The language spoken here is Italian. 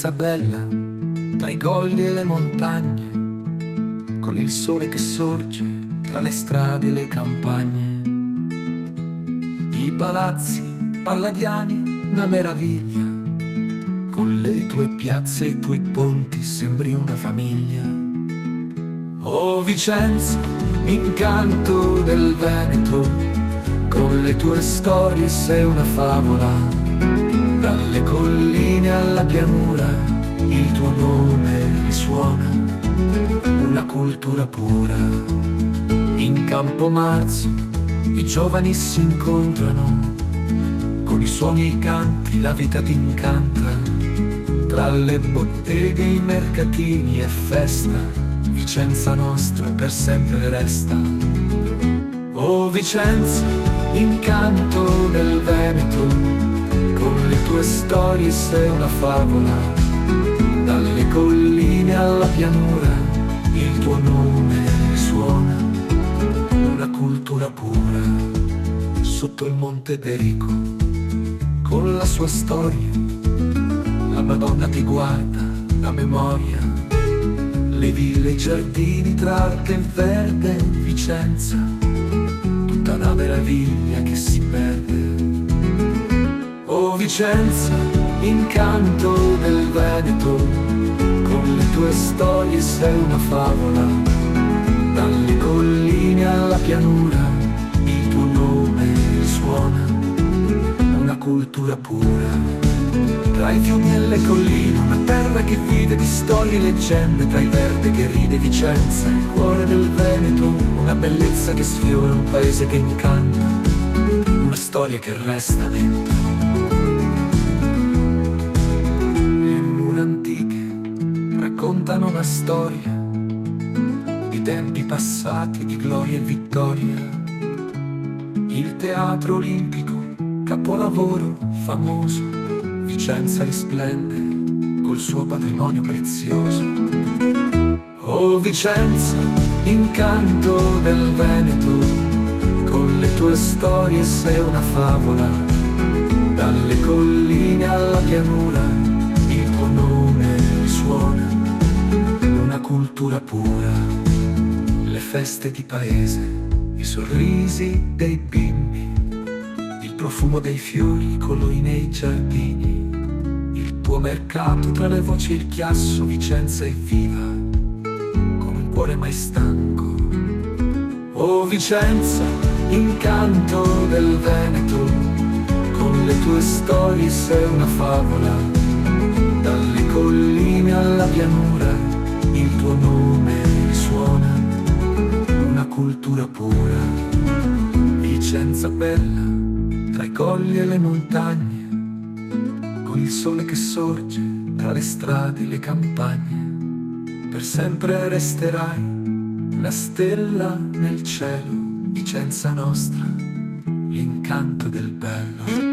Vicenza bella, tra i colli e le montagne, con il sole che sorge tra le strade e le campagne. I palazzi palladiani, una meraviglia, con le tue piazze e i tuoi ponti sembri una famiglia. Oh Vicenza, incanto del Veneto, con le tue storie sei una favola. Dalle colline alla pianura il tuo nome risuona, una cultura pura. In Campo Marzo i giovani si incontrano, con i suoni e i canti la vita ti incanta. Tra le botteghe, i mercatini e festa, Vicenza nostra per sempre resta. Oh Vicenza, incanto del Veneto, con le tue storie sei una favola. Dalle colline alla pianura il tuo nome risuona, una cultura pura. Sotto il Monte Perico, con la sua storia, la Madonna ti guarda, la memoria, le ville e i giardini tra arte e verde. Vicenza, tutta una meraviglia che si perde. Oh Vicenza, incanto del Veneto, con le tue storie sei una favola. Dalle colline alla pianura il tuo nome risuona, una cultura pura. Tra i fiumi e le colline, una terra che vive di storie e leggende. Tra il verde che ride Vicenza, il cuore del Veneto, una bellezza che sfiora, un paese che incanta, una storia che resta dentro. Le mura antiche raccontano una storia di tempi passati, di gloria e vittoria. Il teatro olimpico, capolavoro famoso, Vicenza risplende col suo patrimonio prezioso. Oh Vicenza, incanto del Veneto, con le tue storie sei una favola. Dalle colline alla pianura il tuo nome risuona, una cultura pura. Le feste di paese, i sorrisi dei bimbi, il profumo dei fiori, i colori nei giardini, il tuo mercato tra le voci e il chiasso. Vicenza è viva, con un cuore mai stanco. Oh Vicenza, incanto del Veneto, con le tue storie sei una favola. Dalle colline alla pianura il tuo nome risuona, una cultura pura. Vicenza bella, tra i colli e le montagne, con il sole che sorge tra le strade e le campagne. Per sempre resterai una stella nel cielo, Vicenza nostra, l'incanto del bello.